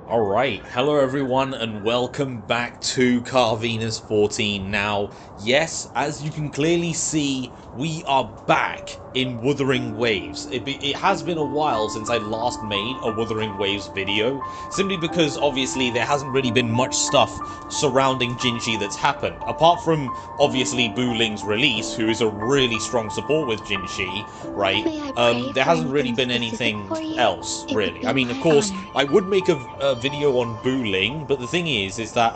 Alright, hello everyone and welcome back to Car Venus 14. Now, yes, as you can clearly see, we are back in Wuthering Waves. It has been a while since I last made a Wuthering Waves video, simply because obviously there hasn't really been much stuff surrounding Jinhsi that's happened. Apart from, obviously, Ling's release, who is a really strong support with Jinhsi, right? There hasn't really been anything else, really. I mean, of course, I would make a video on Ling, but the thing is that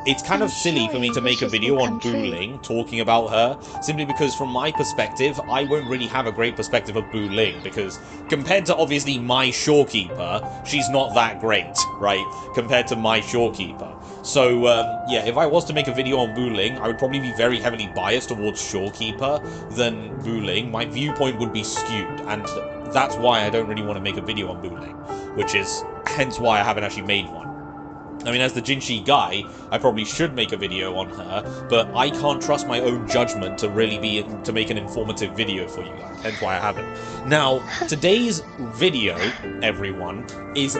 it's kind of silly for me to make a video on Ling talking about her, simply because from my perspective, I won't really have a great perspective of Ling, because compared to obviously my Shorekeeper, she's not that great, right? Compared to my Shorekeeper. So, yeah, if I was to make a video on Ling, I would probably be very heavily biased towards Shorekeeper than Ling. My viewpoint would be skewed, and that's why I don't really want to make a video on Ling, which is hence why I haven't actually made one. I mean, as the Jinhsi guy, I probably should make a video on her, but I can't trust my own judgment to really to make an informative video for you guys, hence why I haven't. Now, today's video, everyone, is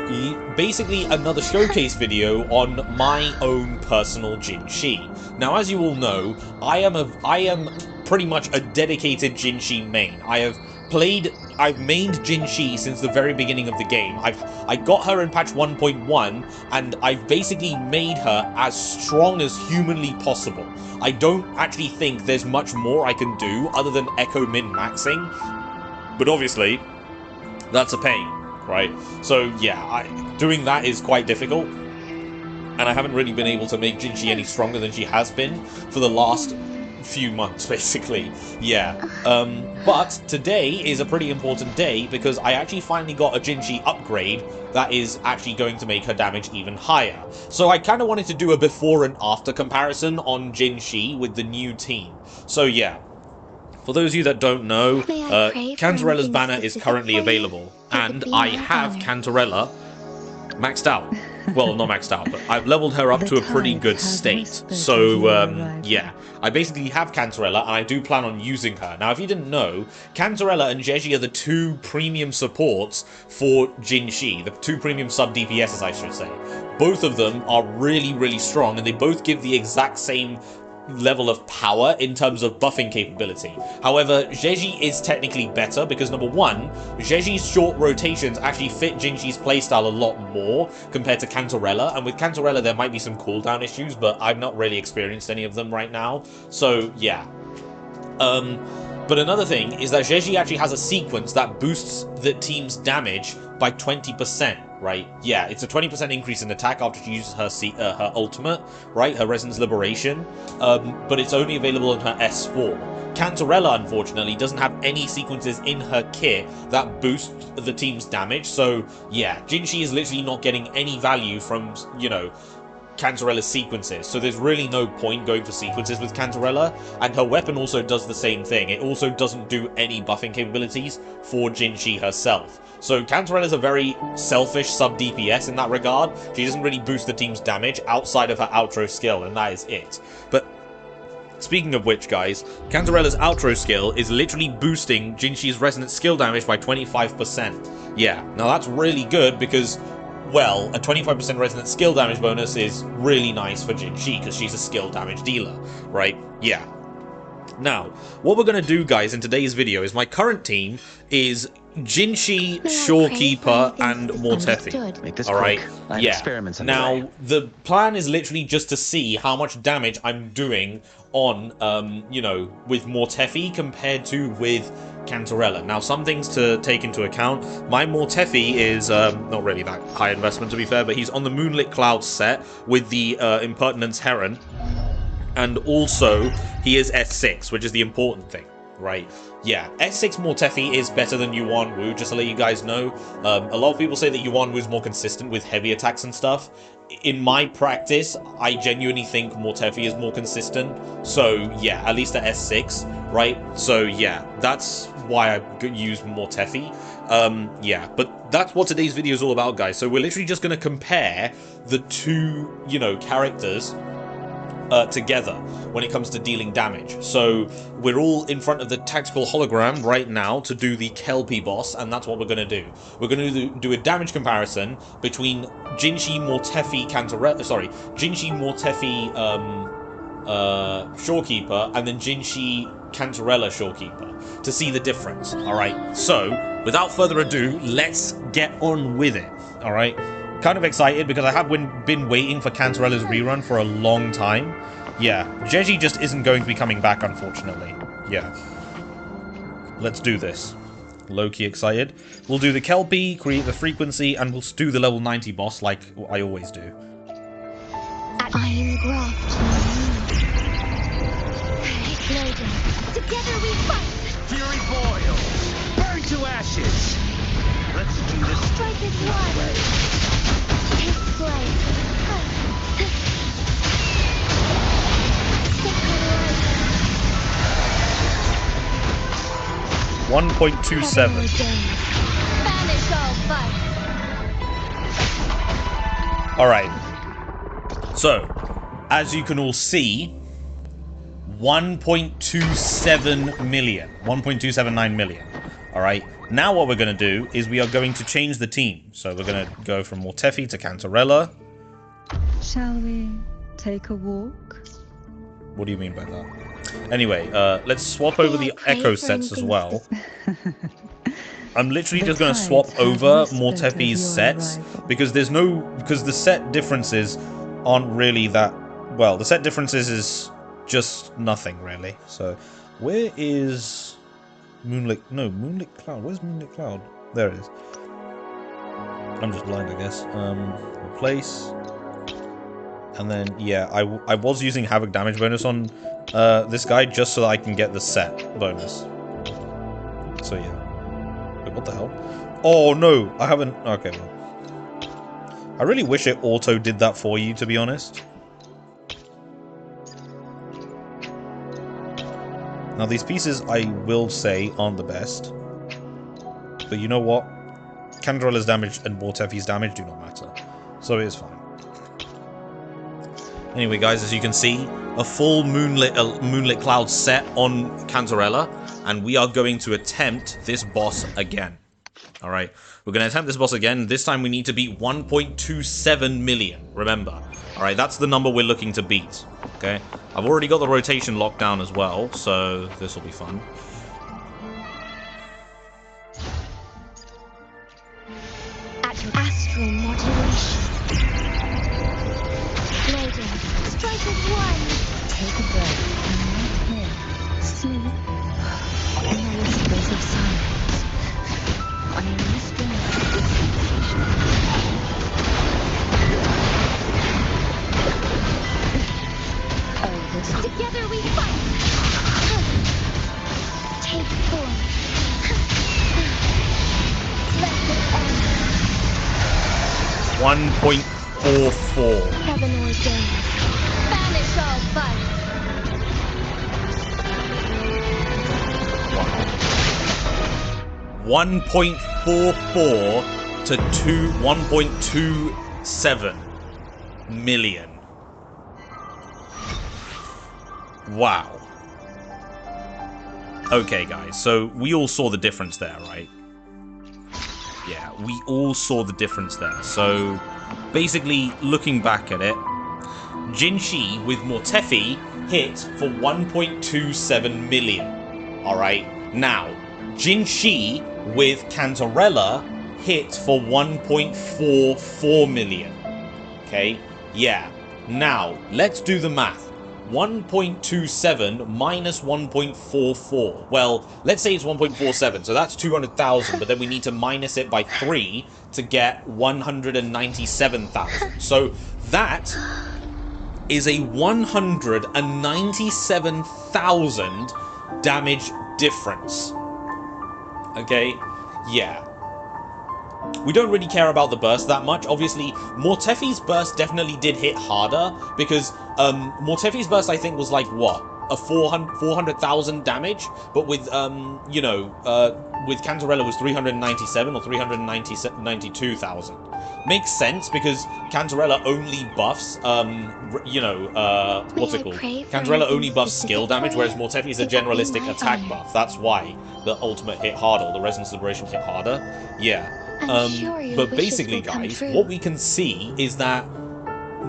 basically another showcase video on my own personal Jinhsi. Now, as you all know, I am pretty much a dedicated Jinhsi main. I've mained Jinhsi since the very beginning of the game. I got her in patch 1.1, and I've basically made her as strong as humanly possible. I don't actually think there's much more I can do other than echo min-maxing, but obviously, that's a pain, right? So yeah, doing that is quite difficult, and I haven't really been able to make Jinhsi any stronger than she has been for the last few months, basically. Yeah. But today is a pretty important day because I actually finally got a Jinhsi upgrade that is actually going to make her damage even higher. So I kind of wanted to do a before and after comparison on Jinhsi with the new team. So yeah. For those of you that don't know, Cantarella's banner is currently available, and I have Cantarella maxed out. Well, not maxed out, but I've leveled her up to a pretty good state. So, yeah. I basically have Cantarella, and I do plan on using her. Now, if you didn't know, Cantarella and Jeji are the two premium supports for Jinhsi, the two premium sub-DPSs, I should say. Both of them are really, really strong, and they both give the exact same level of power in terms of buffing capability. However, Jeji is technically better because, number one, Jeji's short rotations actually fit Jinhsi's playstyle a lot more compared to Cantarella, and with Cantarella there might be some cooldown issues, but I've not really experienced any of them right now, so yeah. But another thing is that Jeji actually has a sequence that boosts the team's damage by 20%. Right, yeah, it's a 20% increase in attack after she uses her ultimate, right, her Resonance Liberation, but it's only available in her S4. Cantarella, unfortunately, doesn't have any sequences in her kit that boost the team's damage, so yeah, Jinhsi is literally not getting any value from, you know, Cantarella's sequences, so there's really no point going for sequences with Cantarella, and her weapon also does the same thing. It also doesn't do any buffing capabilities for Jinhsi herself. So Cantarella's a very selfish sub-DPS in that regard. She doesn't really boost the team's damage outside of her outro skill, and that is it. But speaking of which, guys, Cantarella's outro skill is literally boosting Jinhsi's resonant skill damage by 25%. Yeah, now that's really good because, well, a 25% resonant skill damage bonus is really nice for Jinhsi because she's a skill damage dealer, right? Yeah. Now, what we're going to do, guys, in today's video is my current team is Jinhsi, Shorekeeper, and Mortefi. Alright, yeah. Now, the plan is literally just to see how much damage I'm doing on, you know, with Mortefi compared to with Cantarella. Now, some things to take into account. My Mortefi is not really that high investment, to be fair, but he's on the Moonlit Cloud set with the Impertinence Heron. And also, he is S6, which is the important thing, right? Yeah, S6 Mortefi is better than Yuan Wu, just to let you guys know. A lot of people say that Yuan Wu is more consistent with heavy attacks and stuff. In my practice, I genuinely think Mortefi is more consistent. So, yeah, at least at S6, right? So, yeah, that's why I use Mortefi. Yeah, but that's what today's video is all about, guys. So we're literally just going to compare the two, you know, characters together when it comes to dealing damage. So we're all in front of the tactical hologram right now to do the Kelpie boss, and that's what we're going to do. We're going to do a damage comparison between Jinhsi, Mortefi, Jinhsi, Mortefi, Shorekeeper, and then Jinhsi, Cantarella, Shorekeeper, to see the difference. Alright, so without further ado, let's get on with it. Alright, kind of excited because I have been waiting for Cantarella's rerun for a long time. Yeah, Jeji just isn't going to be coming back, unfortunately. Yeah. Let's do this. Low-key excited. We'll do the Kelpie, create the frequency, and we'll do the level 90 boss like I always do. I am graft. Together we fight. Fury boils. Burn to ashes. Let's do this. Strike as one. Take flight. 1.27. Banish all fight. Alright. So, as you can all see, 1.27 million. 1.279 million. Alright. Now what we're going to do is we are going to change the team. So we're going to go from Mortefi to Cantarella. Shall we take a walk? What do you mean by that? Anyway, let's swap over the echo sets as well. I'm literally just going to swap over Mortefi's sets because because the set differences aren't really that, well, the set differences is just nothing really. So where is Moonlit Cloud? Where's Moonlit Cloud? There it is. I'm just blind, I guess. Replace. And then, yeah, I was using Havoc damage bonus on this guy just so that I can get the set bonus. So, yeah. Wait, what the hell? Oh, no! I haven't... Okay, well. I really wish it auto did that for you, to be honest. Now, these pieces, I will say, aren't the best. But you know what? Cantarella's damage and Mortefi's damage do not matter. So it is fine. Anyway, guys, as you can see, a full Moonlit Cloud set on Cantarella, and we are going to attempt this boss again. Alright, we're going to attempt this boss again. This time we need to beat 1.27 million, remember. Alright, that's the number we're looking to beat. Okay, I've already got the rotation locked down as well, so this will be fun. At your astral modulation. Loading. Strike as one. Take a breath and right here. Sleep. In the whispers of silence. I am whispering this sensation. Oh, this Together we fight. Take form. Let it end. 1.44. Heaven ordained. Banish all fight. Wow. 1.44 to 1.27 million. Wow. Okay, guys, so we all saw the difference there, right? Yeah, we all saw the difference there. So, basically, looking back at it, Jinhsi with Mortefi hit for 1.27 million. Alright, now, Jinhsi with Cantarella hit for 1.44 million. Okay, yeah. Now, let's do the math. 1.27 minus 1.44. Well, let's say it's 1.47, so that's 200,000, but then we need to minus it by 3 to get 197,000. So that is a 197,000 damage difference. Okay? Yeah. We don't really care about the burst that much. Obviously, Mortefi's burst definitely did hit harder, because Mortefi's burst, I think, was like, what? a 400,000 damage, but with you know, with Cantarella was 397 or 392,000. Makes sense because Cantarella only buffs you know, what's it called? Cantarella only buffs skill damage, whereas Mortefi is a generalistic attack buff. That's why the ultimate hit harder, or the Resonance Liberation hit harder. Yeah. But basically, guys, what we can see is that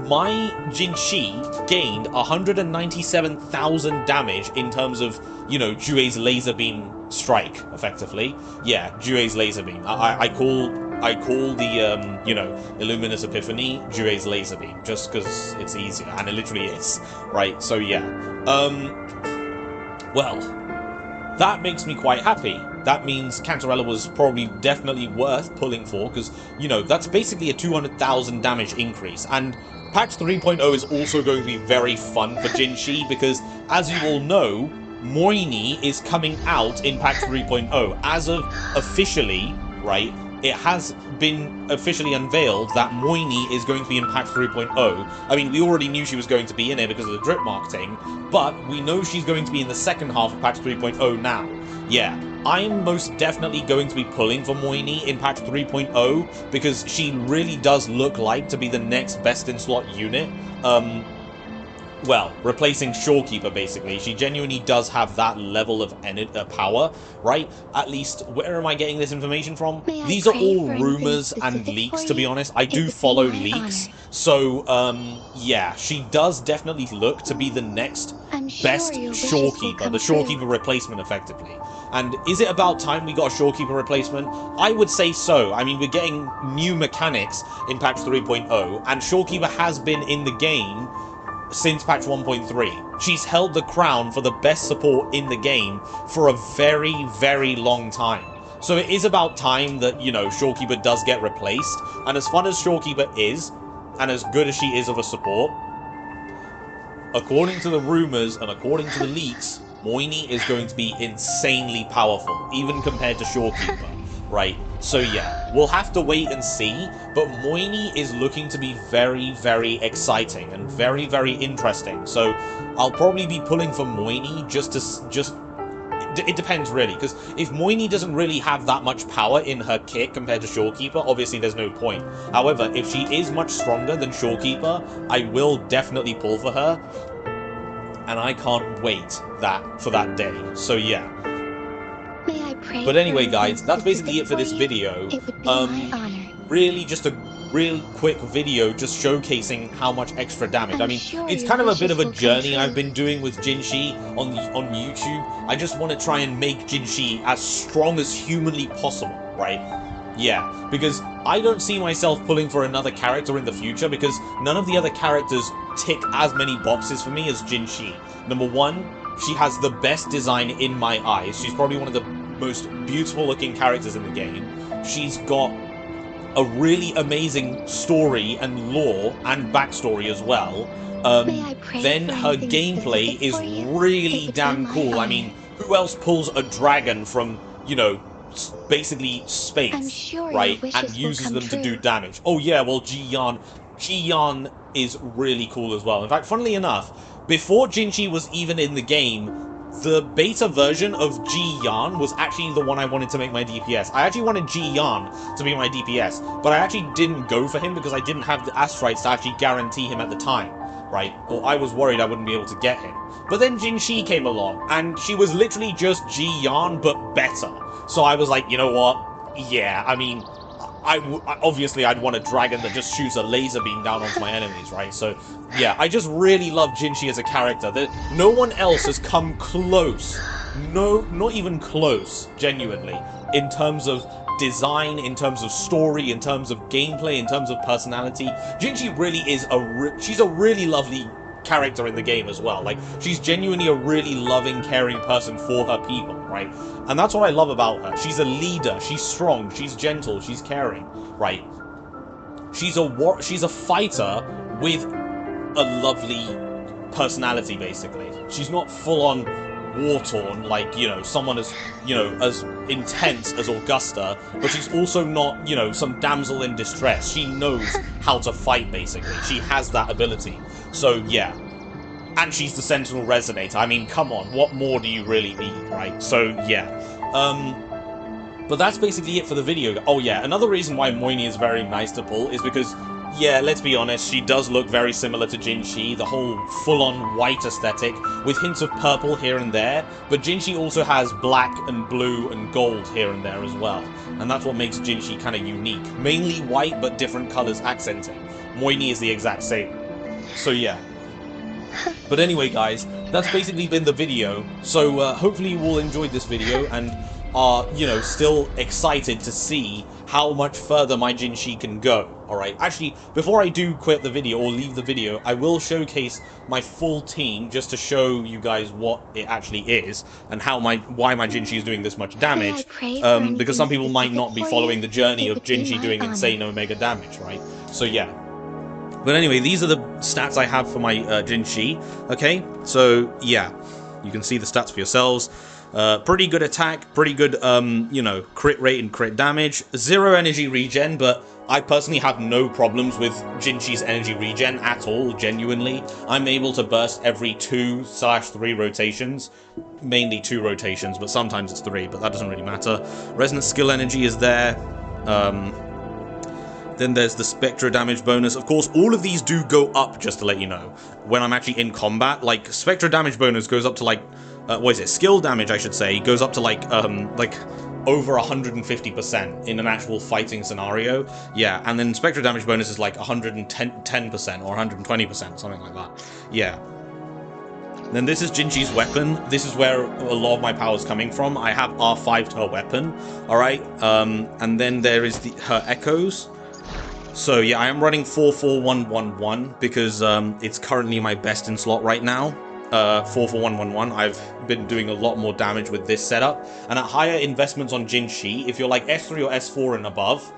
my Jinhsi gained 197,000 damage in terms of, you know, Jue's laser beam strike, effectively. Yeah, Jue's laser beam. I call the you know, Illuminous Epiphany Jue's laser beam, just because it's easier, and it literally is, right? So yeah, well, that makes me quite happy. That means Cantarella was probably definitely worth pulling for, because, you know, that's basically a 200,000 damage increase. And patch 3.0 is also going to be very fun for Jinhsi, because, as you all know, Moini is coming out in patch 3.0. As of officially, right, it has been officially unveiled that Moini is going to be in patch 3.0. I mean, we already knew she was going to be in it because of the drip marketing, but we know she's going to be in the second half of patch 3.0 now. Yeah, I'm most definitely going to be pulling for Moini in patch 3.0 because she really does look like to be the next best in slot unit. Well, replacing Shorekeeper, basically. She genuinely does have that level of power, right? At least, where am I getting this information from? These are all rumors and leaks, to be honest. I do follow leaks. So, yeah, she does definitely look to be the next best Shorekeeper, the Shorekeeper replacement, effectively. And is it about time we got a Shorekeeper replacement? I would say so. I mean, we're getting new mechanics in patch 3.0, and Shorekeeper has been in the game since patch 1.3. She's held the crown for the best support in the game for a very, very long time. So it is about time that, you know, Shorekeeper does get replaced. And as fun as Shorekeeper is, and as good as she is of a support, according to the rumors and according to the leaks, Moini is going to be insanely powerful, even compared to Shorekeeper, right? So yeah, we'll have to wait and see, but Moini is looking to be very, very exciting and very, very interesting. So I'll probably be pulling for Moini it depends really, because if Moini doesn't really have that much power in her kit compared to Shorekeeper, obviously there's no point. However, if she is much stronger than Shorekeeper, I will definitely pull for her, and I can't wait for that day. So yeah. But anyway, guys, that's basically it for this video. Really just a real quick video just showcasing how much extra damage. I mean, it's kind of a bit of a journey I've been doing with Jinhsi on YouTube. I just want to try and make Jinhsi as strong as humanly possible, right? Yeah, because I don't see myself pulling for another character in the future, because none of the other characters tick as many boxes for me as Jinhsi. Number one, she has the best design in my eyes. She's probably one of the most beautiful looking characters in the game. She's got a really amazing story and lore and backstory as well. Then her gameplay is really damn cool. I mean, who else pulls a dragon from, you know, basically space, right, and uses them to do damage? Oh yeah, well, Ji-Yan is really cool as well. In fact, funnily enough, before Jinhsi was even in the game, the beta version of Ji-Yan was actually the one I wanted to make my DPS. I actually wanted Ji-Yan to be my DPS, but I actually didn't go for him because I didn't have the Astrites to actually guarantee him at the time, right? Or I was worried I wouldn't be able to get him. But then Jinhsi came along, and she was literally just Ji-Yan, but better. So I was like, you know what? Yeah, I mean, obviously I'd want a dragon that just shoots a laser beam down onto my enemies, right? So yeah, I just really love Jinhsi as a character. No one else has come close, no, not even close, genuinely, in terms of design, in terms of story, in terms of gameplay, in terms of personality. Jinhsi really is she's a really lovely character in the game as well. Like, she's genuinely a really loving, caring person for her people, right? And that's what I love about her. She's a leader, she's strong, she's gentle, she's caring, right? She's a fighter with a lovely personality, basically. She's not full-on war-torn, like, you know, someone as, you know, as intense as Augusta, but she's also not, you know, some damsel in distress. She knows how to fight, basically. She has that ability. So, yeah. and she's the Sentinel Resonator. I mean, come on, what more do you really need, right? So, yeah. But that's basically it for the video. Oh, yeah, another reason why Moini is very nice to pull is because, yeah, let's be honest, she does look very similar to Jinhsi, the whole full-on white aesthetic, with hints of purple here and there, but Jinhsi also has black and blue and gold here and there as well, and that's what makes Jinhsi kind of unique. Mainly white, but different colors accenting. Moini is the exact same. So, yeah. But anyway, guys, that's basically been the video, so hopefully you all enjoyed this video, and are, you know, still excited to see how much further my Jinhsi can go. Alright, actually, before I do quit the video or leave the video, I will showcase my full team just to show you guys what it actually is and how why my Jinhsi is doing this much damage. Because some people might not be following the journey of Jinhsi doing insane omega damage, right? So yeah. But anyway, these are the stats I have for my Jinhsi. Okay, so yeah, you can see the stats for yourselves. Pretty good attack, pretty good, you know, crit rate and crit damage. 0 energy regen, but I personally have no problems with Jinhsi's energy regen at all, genuinely. I'm able to burst every 2/3 rotations. Mainly 2 rotations, but sometimes it's 3, but that doesn't really matter. Resonant skill energy is there. Then there's the Spectra damage bonus. Of course, all of these do go up, just to let you know, when I'm actually in combat. Like, Spectra damage bonus goes up to, like, what is it? Skill damage, I should say, goes up to, like over 150% in an actual fighting scenario. Yeah, and then Spectra damage bonus is, like, 110% or 120%, something like that. Yeah. Then this is Jinhsi's weapon. This is where a lot of my power is coming from. I have R5 to her weapon, alright? And then there is her echoes. So yeah, I am running 44111 because it's currently my best in slot right now. 44111. I've been doing a lot more damage with this setup, and at higher investments on Jinhsi, if you're like S3 or S4 and above,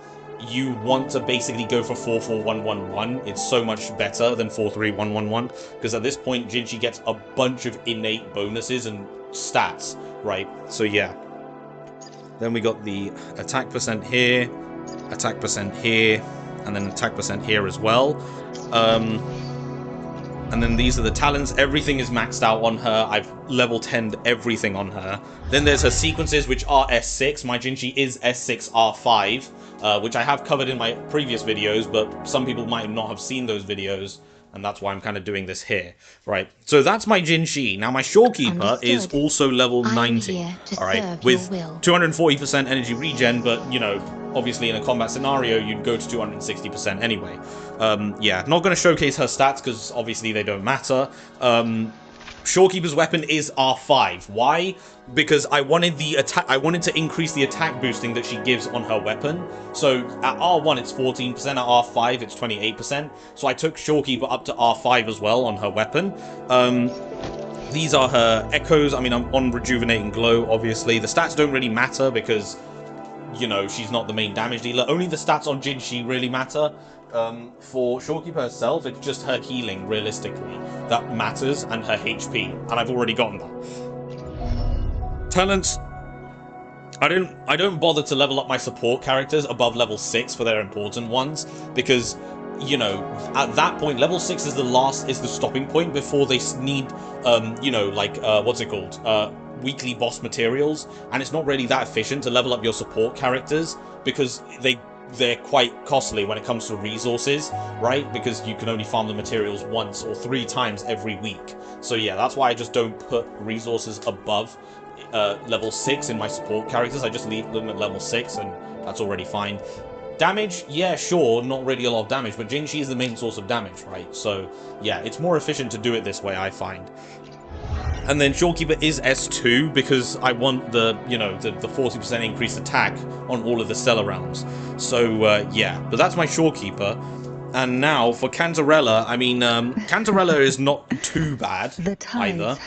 you want to basically go for 44111. It's so much better than 43111 because at this point Jinhsi gets a bunch of innate bonuses and stats, right? So yeah. Then we got the attack percent here, attack percent here, and then attack percent here as well. And then these are the talents. Everything is maxed out on her. I've level 10'd everything on her. Then there's her sequences, which are S6. My Jinhsi is S6R5, which I have covered in my previous videos, but some people might not have seen those videos, and that's why I'm kind of doing this here. Right, so that's my Jinhsi. Now my Shorekeeper is also level 90, alright, with 240% energy regen, but, you know, obviously in a combat scenario, you'd go to 260% anyway. Yeah, not going to showcase her stats because obviously they don't matter. Shorekeeper's weapon is R5. Why? Because I wanted the attack. I wanted to increase the attack boosting that she gives on her weapon. So at R1 it's 14%, at R5 it's 28%. So I took Shorekeeper up to R5 as well on her weapon. These are her echoes. I mean, I'm on Rejuvenating Glow, obviously. The stats don't really matter because, you know, she's not the main damage dealer. Only the stats on Jinhsi really matter. For Shorekeeper herself, it's just her healing, realistically, that matters, and her HP, and I've already gotten that. Talents. I don't bother to level up my support characters above level 6 for their important ones, because, you know, at that point, level 6 is the stopping point before they need, you know, like, what's it called? Weekly boss materials, and it's not really that efficient to level up your support characters because they're quite costly when it comes to resources, right? Because you can only farm the materials once or 3 times every week. So yeah, that's why I just don't put resources above level 6 in my support characters. I just leave them at level 6 and that's already fine. Damage, yeah, sure, not really a lot of damage, but Jinhsi is the main source of damage, right? So yeah, it's more efficient to do it this way, I find. And then Shorekeeper is S2 because I want the, you know, the 40% increased attack on all of the stellar realms. So, yeah, but that's my Shorekeeper. And now for Cantarella, I mean, Cantarella is not too bad either.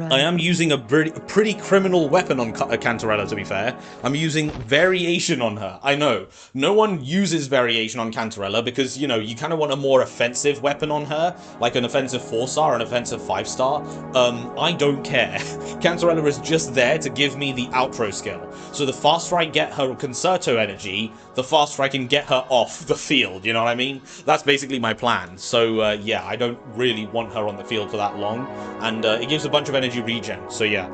I am using a pretty criminal weapon on Cantarella, to be fair. I'm using Variation on her. I know. No one uses Variation on Cantarella because, you know, you kind of want a more offensive weapon on her, like an offensive 4-star, an offensive 5-star. I don't care. Cantarella is just there to give me the outro skill. So the faster I get her Concerto energy, the faster I can get her off the field. field, you know what I mean? That's basically my plan. So, yeah, I don't really want her on the field for that long, and it gives a bunch of energy regen, so yeah.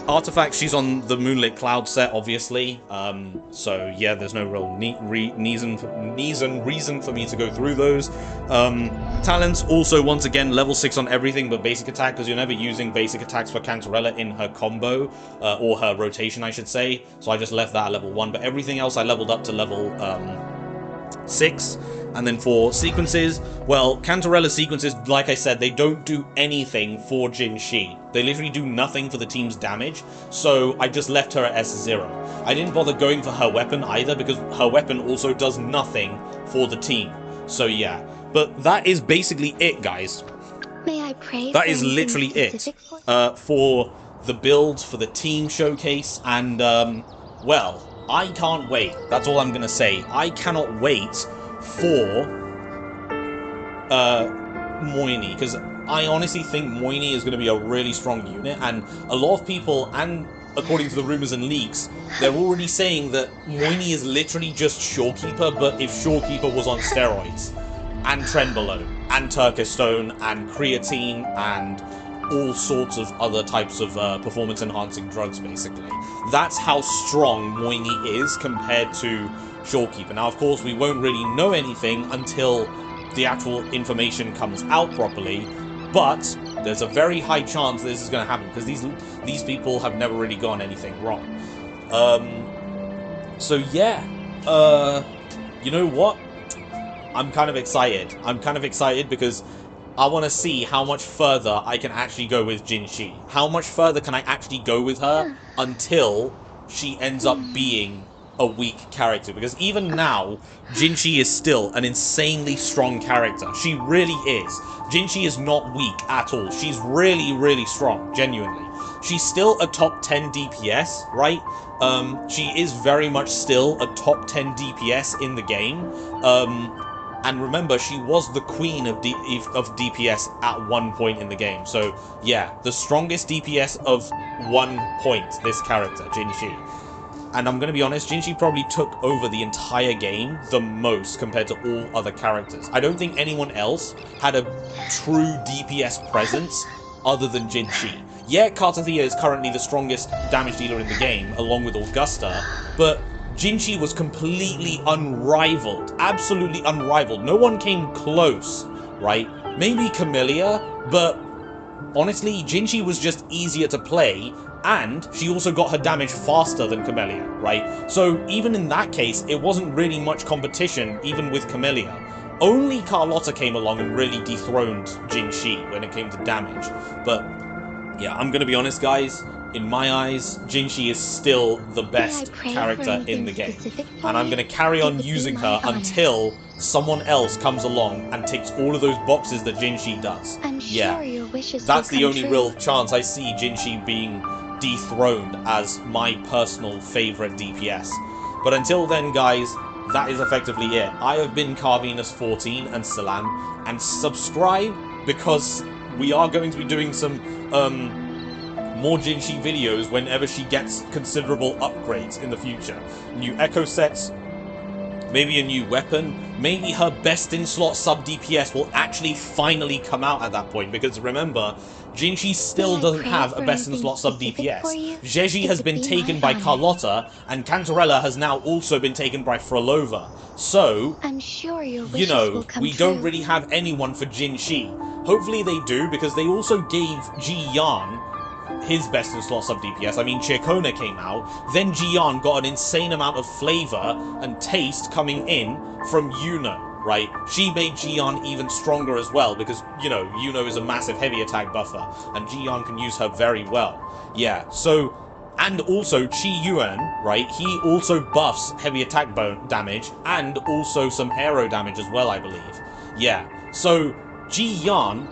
Artifact, she's on the Moonlit Cloud set, obviously, so yeah, there's no real reason for me to go through those. Talents, also, once again, level 6 on everything but basic attack, because you're never using basic attacks for Cantarella in her combo, or her rotation, I should say, so I just left that at level 1, but everything else I leveled up to level 6. And then for sequences, well, Cantarella sequences, like I said, they don't do anything for Jinhsi. They literally do nothing for the team's damage, so I just left her at S0. I didn't bother going for her weapon either, because her weapon also does nothing for the team. So yeah, but that is basically it, guys. May I pray? That is literally it for the builds, for the team showcase, and, well, I can't wait. That's all I'm going to say. I cannot wait for Moini, because I honestly think Moini is going to be a really strong unit, and a lot of people, and according to the rumors and leaks, they're already saying that Moini is literally just Shorekeeper, but if Shorekeeper was on steroids, and Trenbolone, and Turkish Stone, and Creatine, and all sorts of other types of performance-enhancing drugs, basically. That's how strong Moini is compared to Shorekeeper. Now, of course, we won't really know anything until the actual information comes out properly, but there's a very high chance this is going to happen, because these people have never really gotten anything wrong. So, yeah. You know what? I'm kind of excited. I'm kind of excited because I want to see how much further I can actually go with Jinhsi. How much further can I actually go with her until she ends up being a weak character? Because even now, Jinhsi is still an insanely strong character. She really is. Jinhsi is not weak at all. She's really, really strong, genuinely. She's still a top 10 DPS, right? She is very much still a top 10 DPS in the game. And remember, she was the queen of DPS at one point in the game. So, yeah, the strongest DPS of 1 point, this character, Jinhsi. And I'm going to be honest, Jinhsi probably took over the entire game the most compared to all other characters. I don't think anyone else had a true DPS presence other than Jinhsi. Yeah, Kartathea is currently the strongest damage dealer in the game, along with Augusta, but Jinhsi was completely unrivaled. Absolutely unrivaled. No one came close, right? Maybe Camellia, but honestly, Jinhsi was just easier to play, and she also got her damage faster than Camellia, right? So even in that case, it wasn't really much competition, even with Camellia. Only Carlotta came along and really dethroned Jinhsi when it came to damage. But yeah, I'm gonna be honest, guys. In my eyes, Jinhsi is still the best character in the game. And I'm going to carry on using her until someone else comes along and ticks all of those boxes that Jinhsi does. I'm sure your wishes that's the will only come real chance I see Jinhsi being dethroned as my personal favorite DPS. But until then, guys, that is effectively it. I have been Carvenus14 and Salam, and subscribe because we are going to be doing some more Jinhsi videos whenever she gets considerable upgrades in the future. New echo sets, maybe a new weapon, maybe her best in slot sub DPS will actually finally come out at that point, because remember, Jinhsi still doesn't have a best in slot sub DPS. Zheji has been taken by Carlotta, and Cantarella has now also been taken by Frolova. So, I'm sure your wishes you know, will come we true. don't really have anyone for Jinhsi. Hopefully they do, because they also gave Ji Yan his best in slot sub DPS. I mean, Chircona came out, then Jian got an insane amount of flavor and taste coming in from Yuno, right? She made Jian even stronger as well, because, you know, Yuno is a massive heavy attack buffer, and Jian can use her very well. Yeah, so, and also Chi Yuan, right? He also buffs heavy attack damage, and also some aero damage as well, I believe. Yeah, so Ji Yan,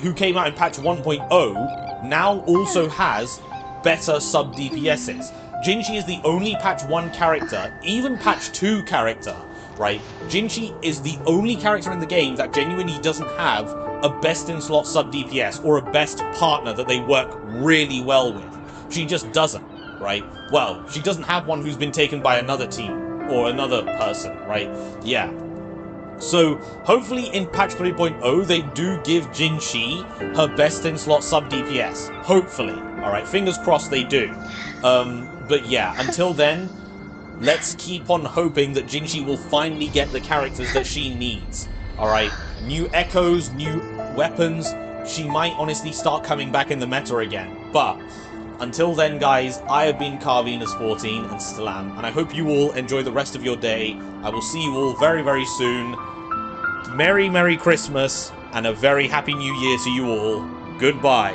who came out in patch 1.0, now also has better sub DPSs. Jinhsi is the only patch 1 character, even patch 2 character, right? Jinhsi is the only character in the game that genuinely doesn't have a best in slot sub DPS or a best partner that they work really well with. She just doesn't, right? Well, she doesn't have one who's been taken by another team or another person, right? Yeah. So hopefully in patch 3.0 they do give Jinhsi her best in slot sub DPS. Hopefully. Alright, fingers crossed they do. But yeah, until then, let's keep on hoping that Jinhsi will finally get the characters that she needs. Alright, new echoes, new weapons. She might honestly start coming back in the meta again. But until then, guys, I have been Carvenus14 and Slam, and I hope you all enjoy the rest of your day. I will see you all very, very soon. Merry, Merry Christmas, and a very Happy New Year to you all. Goodbye.